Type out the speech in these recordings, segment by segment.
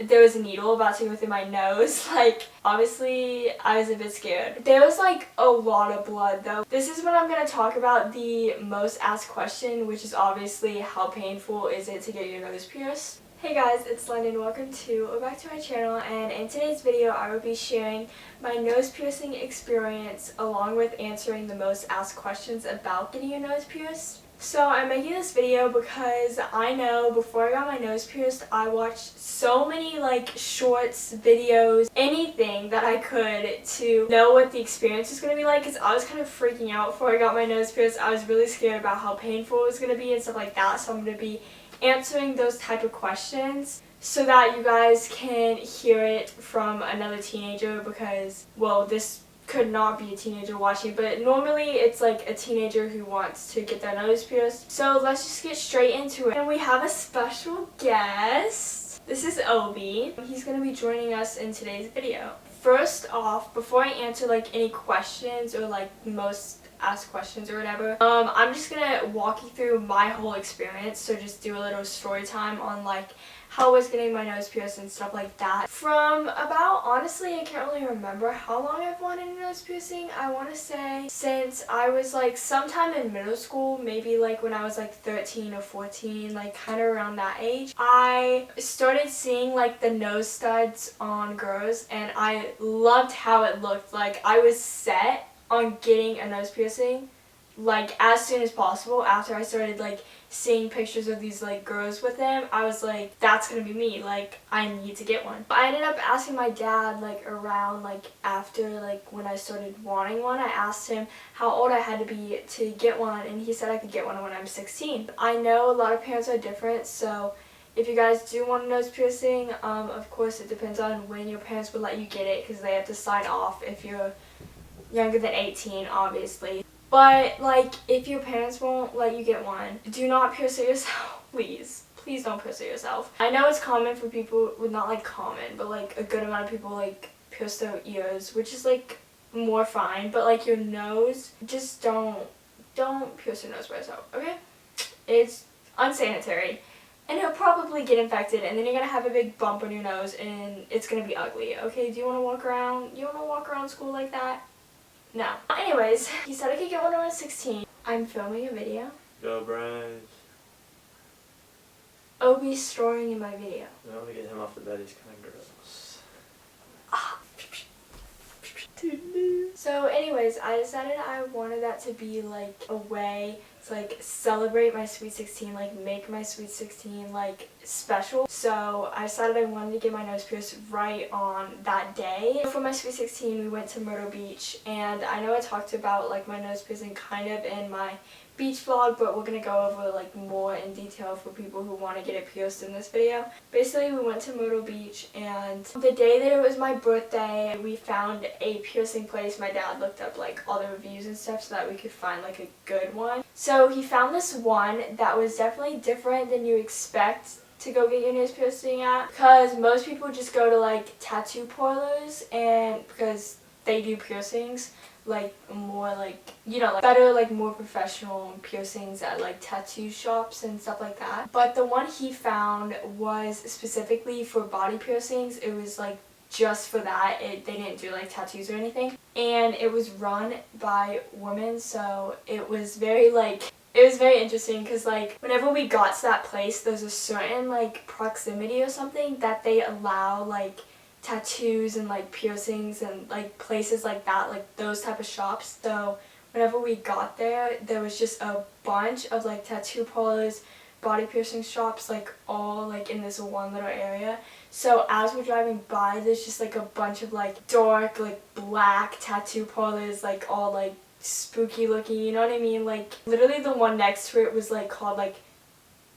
there was a needle about to go through my nose. Like, obviously, I was a bit scared. There was like a lot of blood though. This is when I'm going to talk about the most asked question, which is obviously how painful is it to get your nose pierced. Hey guys, it's London. Welcome to or back to my channel, and in today's video I will be sharing my nose piercing experience along with answering the most asked questions about getting your nose pierced. So I'm making this video because I know before I got my nose pierced I watched so many like shorts, videos, anything that I could to know what the experience was going to be like, because I was kind of freaking out before I got my nose pierced. I was really scared about how painful it was going to be and stuff like that, so I'm going to be answering those type of questions so that you guys can hear it from another teenager, because, well, this could not be a teenager watching, but normally it's like a teenager who wants to get their nose pierced. So let's just get straight into it. And we have a special guest. This is Obi. He's going to be joining us in today's video. First off, before I answer like any questions or like most ask questions or whatever, I'm just gonna walk you through my whole experience, so just do a little story time on like how I was getting my nose pierced and stuff like that. From about, honestly, I can't really remember how long I've wanted a nose piercing. I want to say since I was like sometime in middle school, maybe like when I was like 13 or 14, like kind of around that age. I started seeing like the nose studs on girls and I loved how it looked. Like I was set on getting a nose piercing like as soon as possible. After I started like seeing pictures of these like girls with them, I was like, that's gonna be me, like I need to get one. I ended up asking my dad like around like after like when I started wanting one. I asked him how old I had to be to get one, and he said I could get one when I'm 16. I know a lot of parents are different, so if you guys do want a nose piercing, of course it depends on when your parents would let you get it, because they have to sign off if you're younger than 18, obviously. But like if your parents won't let you get one, do not pierce it yourself. Please don't pierce it yourself. I know it's common for people, well, not like common, but like a good amount of people like pierce their ears, which is like more fine, but like your nose, just don't pierce your nose by yourself, okay? It's unsanitary and it'll probably get infected, and then you're gonna have a big bump on your nose and it's gonna be ugly, okay? Do you want to walk around school like that? No. Anyways, he said I could get one when I was 16. I'm filming a video. Go, Bryce. Obi's snoring in my video. I want to get him off the bed. He's kind of gross. So anyways, I decided I wanted that to be like a way to like celebrate my sweet 16, like make my sweet 16 like special. So I decided I wanted to get my nose pierced right on that day. For my sweet 16, we went to Myrtle Beach, and I know I talked about like my nose piercing kind of in my beach vlog, but we're gonna go over like more in detail for people who want to get it pierced in this video. Basically, we went to Myrtle Beach, and the day that it was my birthday, we found a piercing place. My dad looked up like all the reviews and stuff so that we could find like a good one. So he found this one that was definitely different than you expect to go get your nose piercing at, because most people just go to like tattoo parlors, and because they do piercings like more like, you know, like better, like more professional piercings at like tattoo shops and stuff like that. But the one he found was specifically for body piercings. It was like just for that. They didn't do like tattoos or anything, and it was run by women, so it was very interesting, because like whenever we got to that place, there's a certain like proximity or something that they allow like tattoos and like piercings and like places like that, like those type of shops. So whenever we got there, there was just a bunch of like tattoo parlors, body piercing shops, like all like in this one little area. So as we're driving by, there's just like a bunch of like dark like black tattoo parlors, like all like spooky looking, you know what I mean? Like literally the one next to it was like called like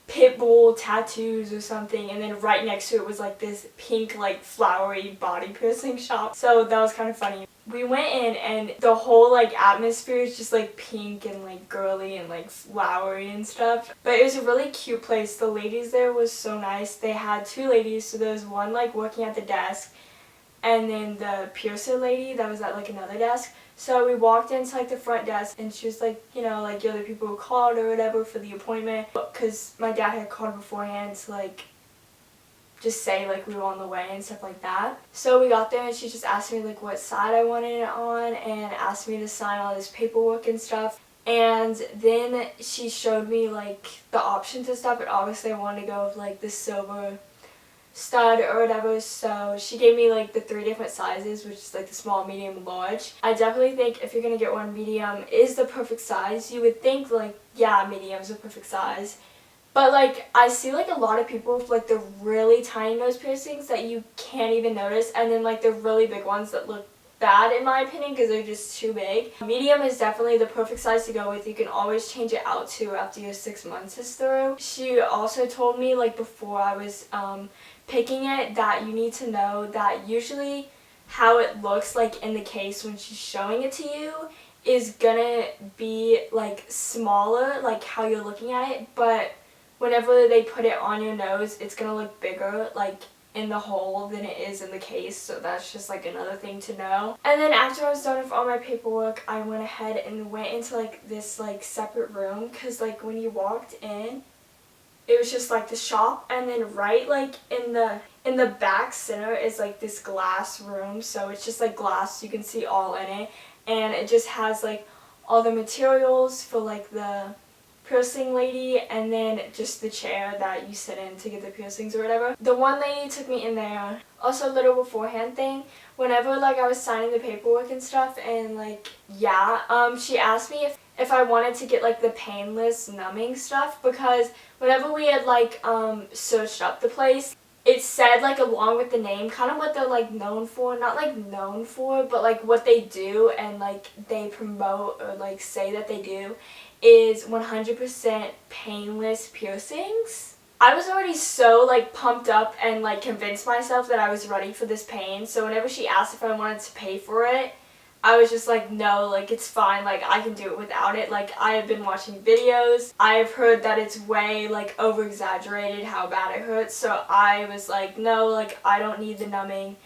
Pitbull Tattoos or something, and then right next to it was like this pink like flowery body piercing shop. So that was kind of funny. We went in and the whole like atmosphere is just like pink and like girly and like flowery and stuff, but it was a really cute place. The ladies there was so nice. They had two ladies, so there was one like working at the desk, and then the piercer lady that was at like another desk. So we walked into like the front desk, and she was like, you know, like the other people who called or whatever for the appointment, because my dad had called beforehand to like just say like we were on the way and stuff like that. So we got there and she just asked me like what side I wanted it on and asked me to sign all this paperwork and stuff. And then she showed me like the options and stuff, and obviously I wanted to go with like the silver stud or whatever, so she gave me like the 3 different sizes, which is like the small, medium, large. I definitely think if you're gonna get one, medium is the perfect size. You would think like, yeah, medium's the perfect size. But like I see like a lot of people with like the really tiny nose piercings that you can't even notice, and then like the really big ones that look bad in my opinion because they're just too big. Medium is definitely the perfect size to go with. You can always change it out to after your 6 months is through. She also told me like before I was picking it that you need to know that usually how it looks like in the case when she's showing it to you is gonna be like smaller, like how you're looking at it, but whenever they put it on your nose it's gonna look bigger like in the hole than it is in the case, so that's just like another thing to know. And then after I was done with all my paperwork, I went ahead and went into like this like separate room, because like when you walked in it was just like the shop, and then right like in the back center is like this glass room, so it's just like glass, you can see all in it, and it just has like all the materials for like the piercing lady, and then just the chair that you sit in to get the piercings or whatever. The one lady took me in there. Also a little beforehand thing, whenever like I was signing the paperwork and stuff, and like she asked me if I wanted to get like the painless numbing stuff, because whenever we had like searched up the place, it said like along with the name kind of what they're like known for, not like known for, but like what they do and like they promote or like say that they do is 100% painless piercings. I was already so like pumped up and like convinced myself that I was ready for this pain, so whenever she asked if I wanted to pay for it, I was just like, no, like it's fine, like I can do it without it. Like I have been watching videos, I have heard that it's way like over exaggerated how bad it hurts, so I was like, no, like I don't need the numbing,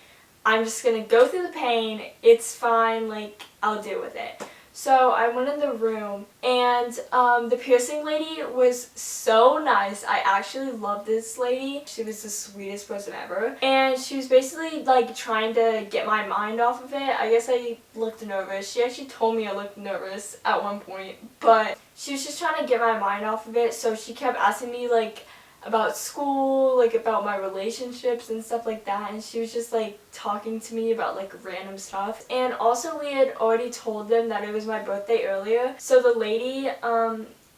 I'm just gonna go through the pain, it's fine, like I'll deal with it. So I went in the room, and the piercing lady was so nice. I actually love this lady. She was the sweetest person ever. And she was basically like trying to get my mind off of it. I guess I looked nervous. She actually told me I looked nervous at one point, but she was just trying to get my mind off of it. So she kept asking me like about school, like about my relationships and stuff like that, and she was just like talking to me about like random stuff. And also we had already told them that it was my birthday earlier, so the lady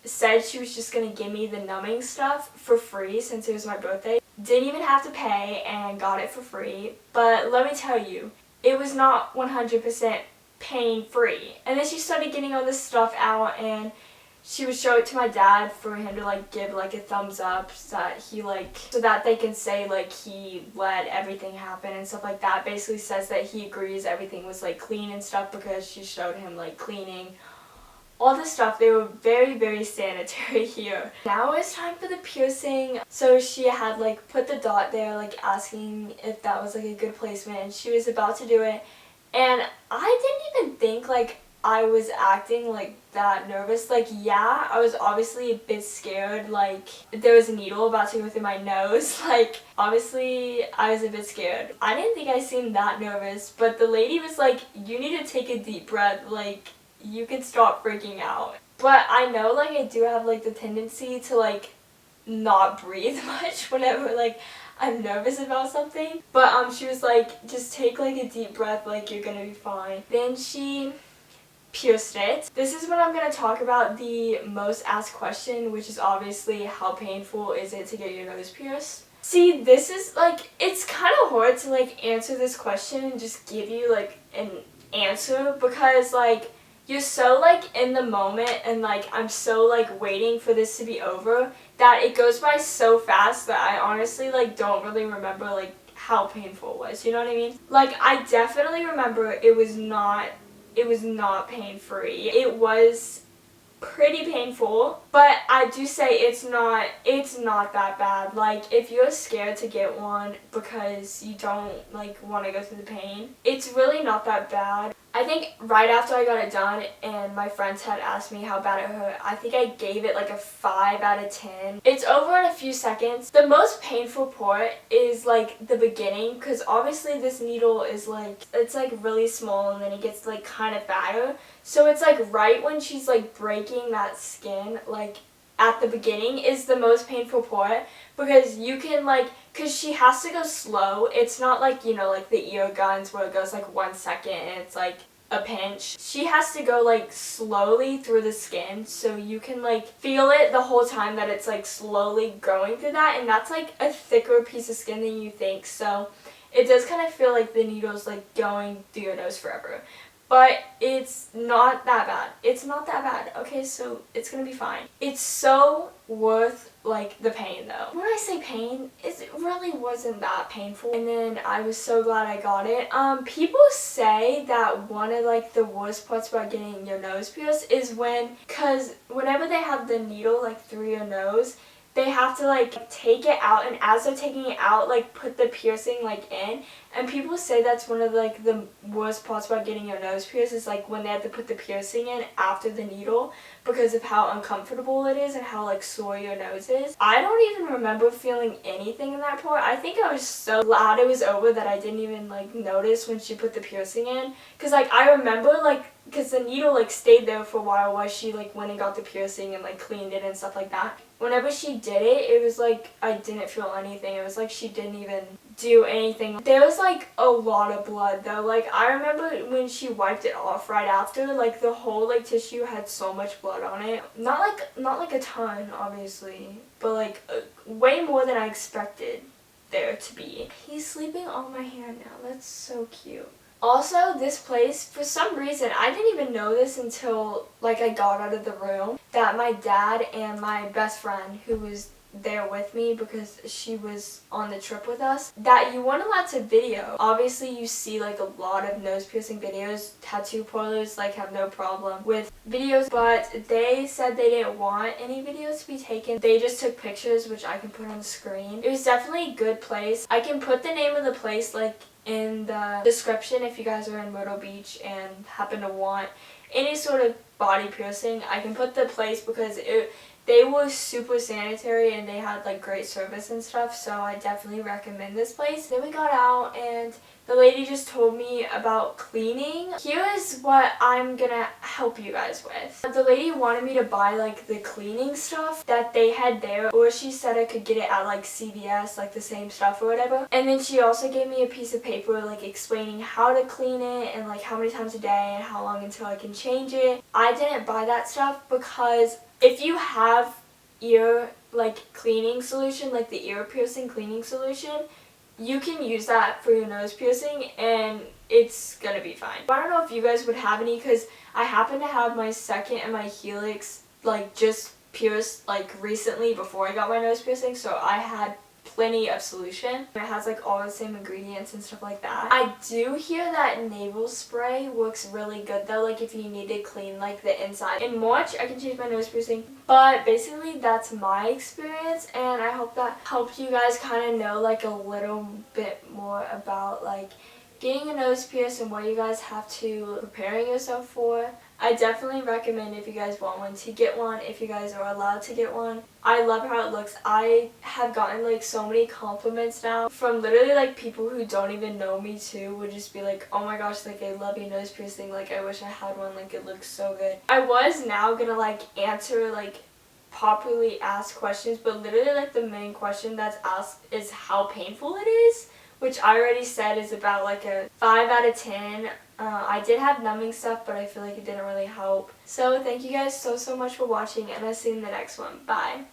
said she was just gonna give me the numbing stuff for free since it was my birthday. Didn't even have to pay and got it for free, but let me tell you, it was not 100% pain free. And then she started getting all this stuff out, and she would show it to my dad for him to like give like a thumbs up, so that he like, so that they can say like he let everything happen and stuff like that. Basically says that he agrees everything was like clean and stuff, because she showed him like cleaning all the stuff. They were very, very sanitary here. Now it's time for the piercing. So she had like put the dot there, like asking if that was like a good placement, and she was about to do it, and I didn't even think like I was acting like that nervous. Like yeah, I was obviously a bit scared, like there was a needle about to go through my nose. Like obviously I was a bit scared. I didn't think I seemed that nervous, but the lady was like, you need to take a deep breath, like you can stop freaking out. But I know like I do have like the tendency to like not breathe much whenever like I'm nervous about something. But she was like, just take like a deep breath, like you're gonna be fine. Then she pierced it. This is when I'm going to talk about the most asked question, which is obviously how painful is it to get your nose pierced. See, this is like, it's kind of hard to like answer this question and just give you like an answer, because like you're so like in the moment, and like I'm so like waiting for this to be over that it goes by so fast that I honestly like don't really remember like how painful it was, you know what I mean? Like I definitely remember it was not pain-free. It was pretty painful, but I do say it's not that bad. Like if you're scared to get one because you don't like want to go through the pain, it's really not that bad. I think right after I got it done and my friends had asked me how bad it hurt, I think I gave it like a 5 out of 10. It's over in a few seconds. The most painful part is like the beginning, because obviously this needle is like, it's like really small and then it gets like kind of fatter. So it's like right when she's like breaking that skin, like at the beginning is the most painful part, because you can like, because she has to go slow. It's not like, you know, like the ear guns where it goes like 1 second and it's like a pinch. She has to go like slowly through the skin, so you can like feel it the whole time that it's like slowly going through that, and that's like a thicker piece of skin than you think, so it does kind of feel like the needle's like going through your nose forever. But it's not that bad. It's not that bad. Okay, so it's gonna be fine. It's so worth like the pain though. When I say pain, it really wasn't that painful. And then I was so glad I got it. People say that one of like the worst parts about getting your nose pierced is cause whenever they have the needle like through your nose, they have to like take it out, and as they're taking it out, like put the piercing like in, and people say that's one of like the worst parts about getting your nose pierced is like when they have to put the piercing in after the needle, because of how uncomfortable it is and how like sore your nose is. I don't even remember feeling anything in that part. I think I was so glad it was over that I didn't even like notice when she put the piercing in, because like I remember like, because the needle like stayed there for a while she like went and got the piercing and like cleaned it and stuff like that. Whenever she did it, it was like I didn't feel anything. It was like she didn't even do anything. There was like a lot of blood though. Like I remember when she wiped it off right after, like the whole like tissue had so much blood on it. Not like a ton obviously, but like way more than I expected there to be. He's sleeping on my hand now. That's so cute. Also, this place, for some reason, I didn't even know this until like I got out of the room, that my dad and my best friend, who was there with me because she was on the trip with us, that you weren't allowed to video. Obviously, you see like a lot of nose piercing videos. Tattoo parlors like have no problem with videos, but they said they didn't want any videos to be taken. They just took pictures, which I can put on the screen. It was definitely a good place. I can put the name of the place like in the description if you guys are in Myrtle Beach and happen to want any sort of body piercing. I can put the place because they were super sanitary and they had like great service and stuff, so I definitely recommend this place. Then we got out and the lady just told me about cleaning. Here is what I'm gonna help you guys with. The lady wanted me to buy like the cleaning stuff that they had there, or she said I could get it at like CVS, like the same stuff or whatever. And then she also gave me a piece of paper like explaining how to clean it and like how many times a day and how long until I can change it. I didn't buy that stuff because if you have ear like cleaning solution, like the ear piercing cleaning solution, you can use that for your nose piercing and it's gonna be fine. I don't know if you guys would have any, because I happen to have my second and my helix like just pierced like recently before I got my nose piercing, so I had plenty of solution. It has like all the same ingredients and stuff like that. I do hear that nasal spray works really good though, like if you need to clean like the inside. In March I can change my nose piercing, but basically that's my experience, and I hope that helped you guys kind of know like a little bit more about like getting a nose pierced and what you guys have to preparing yourself for. I definitely recommend, if you guys want one, to get one if you guys are allowed to get one. I love how it looks. I have gotten like so many compliments now from literally like people who don't even know me too, would just be like, oh my gosh, like I love your nose piercing, like I wish I had one, like it looks so good. I was now gonna like answer like popularly asked questions, but literally like the main question that's asked is how painful it is, which I already said is about like a 5 out of 10. I did have numbing stuff, but I feel like it didn't really help. So thank you guys so much for watching, and I'll see you in the next one. Bye.